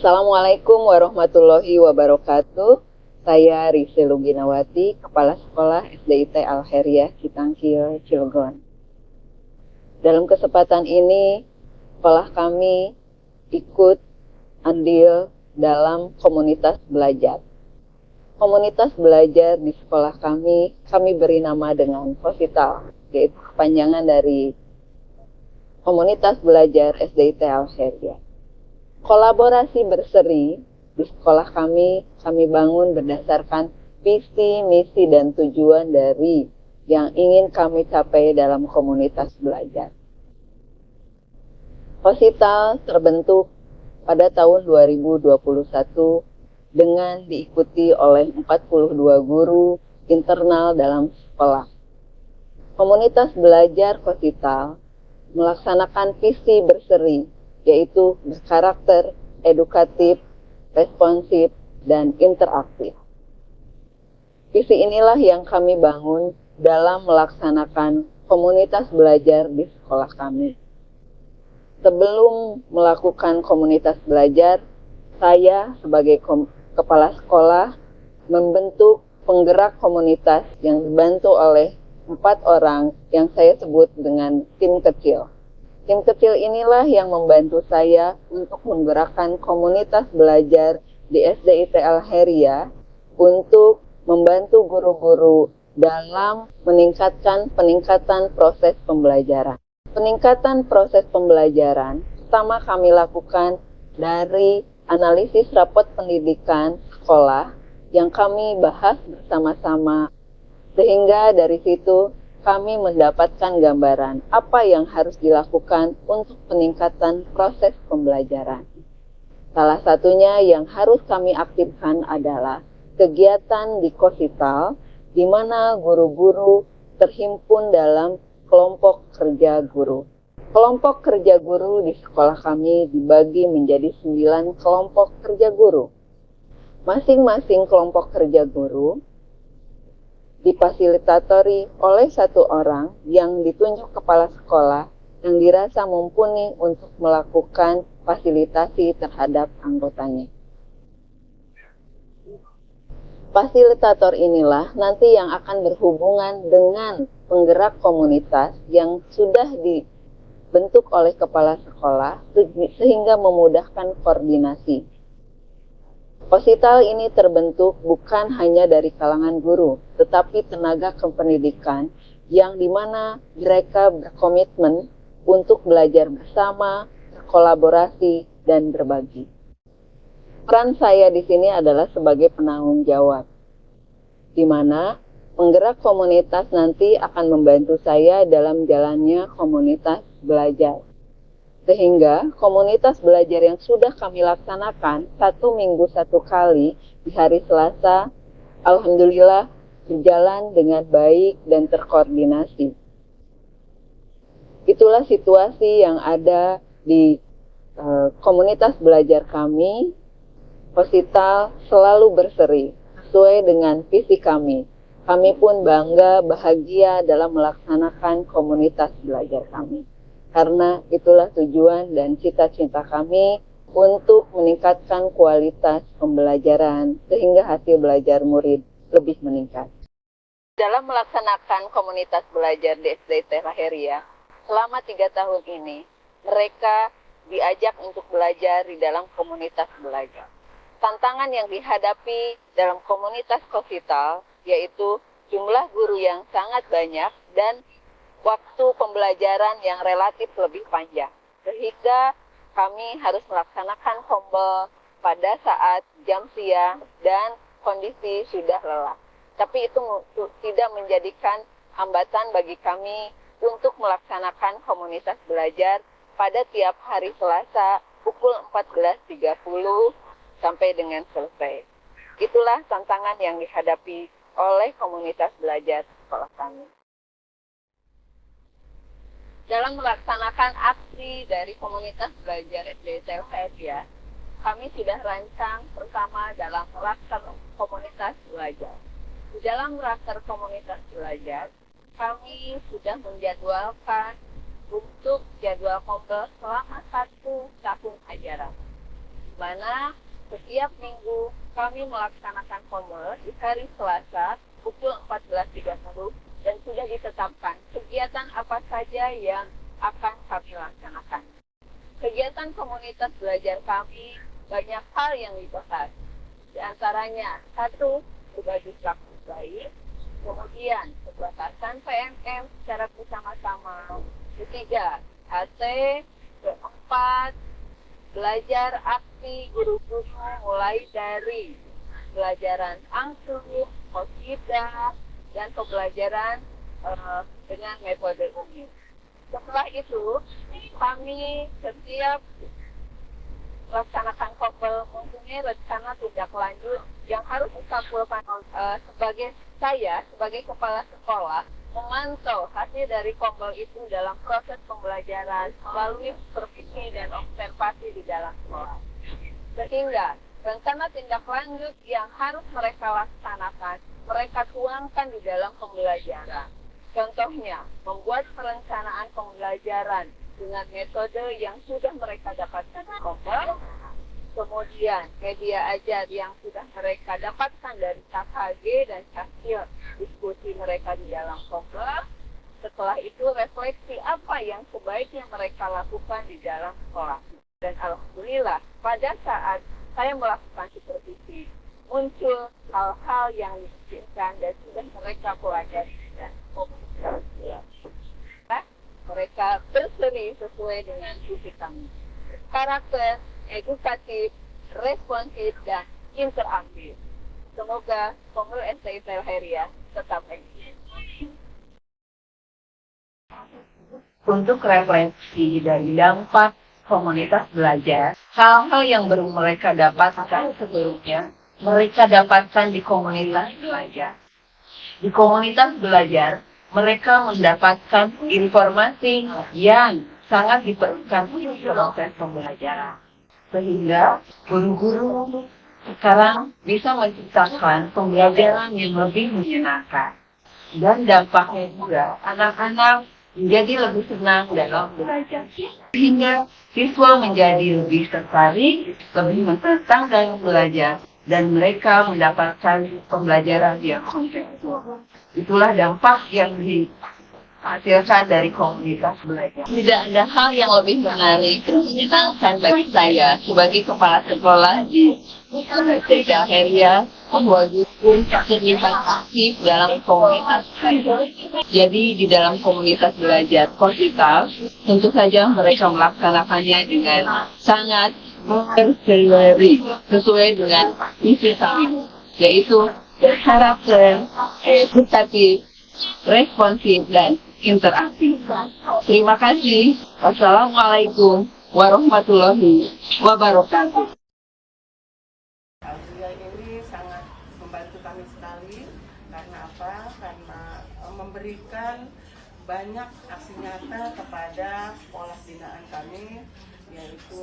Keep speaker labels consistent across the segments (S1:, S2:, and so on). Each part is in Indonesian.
S1: Assalamualaikum warahmatullahi wabarakatuh. Saya Rizky Luginawati, Kepala Sekolah SDIT Al-Khairiyah Citangkil, Cilegon. Dalam kesempatan ini, sekolah kami ikut andil dalam komunitas belajar. Komunitas belajar di sekolah kami beri nama dengan Posital, yaitu kepanjangan dari Komunitas Belajar SDIT Al-Khairiyah. Kolaborasi berseri di sekolah kami bangun berdasarkan visi, misi, dan tujuan dari yang ingin kami capai dalam komunitas belajar. Posital terbentuk pada tahun 2021 dengan diikuti oleh 42 guru internal dalam sekolah. Komunitas belajar Posital melaksanakan visi berseri, yaitu berkarakter, edukatif, responsif, dan interaktif. Visi inilah yang kami bangun dalam melaksanakan komunitas belajar di sekolah kami. Sebelum melakukan komunitas belajar, saya sebagai kepala sekolah membentuk penggerak komunitas yang dibantu oleh 4 orang yang saya sebut dengan tim kecil. Tim kecil inilah yang membantu saya untuk menggerakkan komunitas belajar di SDIT Al-Khairiyah untuk membantu guru-guru dalam peningkatan proses pembelajaran. Peningkatan proses pembelajaran pertama kami lakukan dari analisis rapot pendidikan sekolah yang kami bahas bersama-sama, sehingga dari situ kami mendapatkan gambaran apa yang harus dilakukan untuk peningkatan proses pembelajaran. Salah satunya yang harus kami aktifkan adalah kegiatan di Kosital, di mana guru-guru terhimpun dalam kelompok kerja guru. Kelompok kerja guru di sekolah kami dibagi menjadi 9 kelompok kerja guru. Masing-masing kelompok kerja guru difasilitatori oleh 1 orang yang ditunjuk kepala sekolah yang dirasa mumpuni untuk melakukan fasilitasi terhadap anggotanya. Fasilitator inilah nanti yang akan berhubungan dengan penggerak komunitas yang sudah dibentuk oleh kepala sekolah sehingga memudahkan koordinasi. Posital ini terbentuk bukan hanya dari kalangan guru, tetapi tenaga kependidikan yang dimana mereka berkomitmen untuk belajar bersama, berkolaborasi, dan berbagi. Peran saya di sini adalah sebagai penanggung jawab, di mana penggerak komunitas nanti akan membantu saya dalam jalannya komunitas belajar. Sehingga komunitas belajar yang sudah kami laksanakan 1 minggu 1 kali di hari Selasa, alhamdulillah berjalan dengan baik dan terkoordinasi. Itulah situasi yang ada di komunitas belajar kami. Posital selalu berseri sesuai dengan visi kami. Kami pun bangga, bahagia dalam melaksanakan komunitas belajar kami. Karena itulah tujuan dan cita-cita kami untuk meningkatkan kualitas pembelajaran sehingga hasil belajar murid lebih meningkat. Dalam melaksanakan komunitas belajar di SDIT Al-Khairiyah, selama 3 tahun ini, mereka diajak untuk belajar di dalam komunitas belajar. Tantangan yang dihadapi dalam komunitas Kosital yaitu jumlah guru yang sangat banyak dan waktu pembelajaran yang relatif lebih panjang, sehingga kami harus melaksanakan homework pada saat jam siang dan kondisi sudah lelah. Tapi itu tidak menjadikan hambatan bagi kami untuk melaksanakan komunitas belajar pada tiap hari Selasa pukul 14.30 sampai dengan selesai. Itulah tantangan yang dihadapi oleh komunitas belajar sekolah kami. Dalam melaksanakan aksi dari komunitas belajar SDIT Al-Khairiyah, kami sudah rancang pertama dalam raker komunitas belajar. Di dalam raker komunitas belajar, kami sudah menjadwalkan untuk jadwal kompel selama 1 tahun ajaran. mana setiap minggu kami melaksanakan kombel di hari Selasa pukul 14.30 dan sudah ditetapkan kegiatan apa saja yang akan kami laksanakan. Kegiatan komunitas belajar kami banyak hal yang dibahas. Di antaranya, 1. Berbagi praktik baik, kemudian pembatasan PMM secara bersama-sama, ketiga, HT, keempat, belajar aktif guru-guru mulai dari pelajaran angklung, qasidah, dan pembelajaran dengan metode umum. Setelah itu, kami setiap melaksanakan kombel mempunyai rencana tindak lanjut yang harus dikabulkan sebagai kepala sekolah memantau hasil dari kombel itu dalam proses pembelajaran melalui supervisi dan observasi di dalam sekolah. Sehingga rencana tindak lanjut yang harus mereka laksanakan, mereka tuangkan di dalam pembelajaran. Contohnya, membuat perencanaan pembelajaran dengan metode yang sudah mereka dapatkan di kombel, kemudian media ajar yang sudah mereka dapatkan dari KKG dan hasil diskusi mereka di dalam kombel. Setelah itu refleksi apa yang sebaiknya mereka lakukan di dalam sekolah. Dan alhamdulillah pada saat saya melakukan supervisi, muncul hal-hal yang diinginkan dan sudah mereka pelajari dan komunikasi. Mereka berseri sesuai dengan visi kami. Karakter, edukatif, responsif, dan interaktif. Semoga kombel STI Telheria tetap eksis. Untuk refleksi dari dampak komunitas belajar, hal-hal yang baru mereka dapatkan sebelumnya, mereka dapatkan di komunitas belajar. Di komunitas belajar, mereka mendapatkan informasi yang sangat diperlukan untuk proses pembelajaran. Sehingga guru-guru sekarang bisa menciptakan pembelajaran yang lebih menyenangkan. Dan dampaknya juga anak-anak menjadi lebih senang dalam belajar. Sehingga siswa menjadi lebih tertarik, lebih menantang dalam belajar, dan mereka mendapatkan pembelajaran yang kontekstual. Itulah dampak yang dihasilkan dari komunitas belajar. Tidak ada hal yang lebih menarik dan menyenangkan bagi saya sebagai kepala sekolah di STI Telheria membuat terlibat aktif dalam komunitas belajar. Jadi di dalam komunitas belajar Korsikal, tentu saja mereka melaksanakannya dengan sangat bersesuai dengan misi kami, yaitu karakter, edukatif, responsif, dan interaktif. Terima kasih. Wassalamualaikum warahmatullahi wabarakatuh.
S2: Aulia ini sangat membantu kami sekali. Karena apa? Karena memberikan banyak aksi nyata kepada sekolah binaan kami, yaitu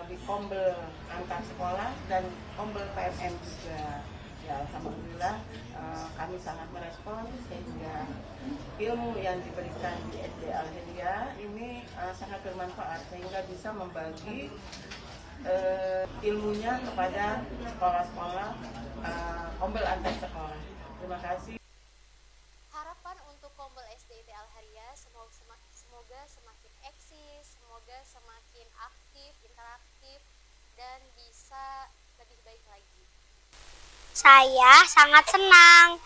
S2: di kombel antar sekolah dan kombel PMM juga. Ya, alhamdulillah kami sangat merespon sehingga ilmu yang diberikan di STI Telheria ini sangat bermanfaat sehingga bisa membagi ilmunya kepada sekolah-sekolah kombel antar sekolah. Terima kasih.
S3: Harapan untuk kombel STI Telheria semoga semakin eksis, semoga semakin aktif, interaktif, dan bisa lebih baik lagi.
S4: Saya sangat senang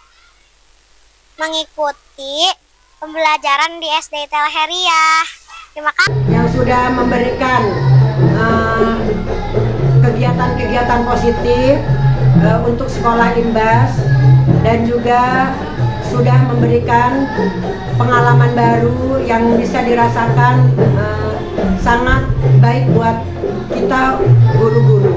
S4: mengikuti pembelajaran di STI Telheria. Terima kasih.
S5: Yang sudah memberikan kegiatan-kegiatan positif untuk sekolah Imbas dan juga sudah memberikan pengalaman baru yang bisa dirasakan sangat baik buat kita guru-guru.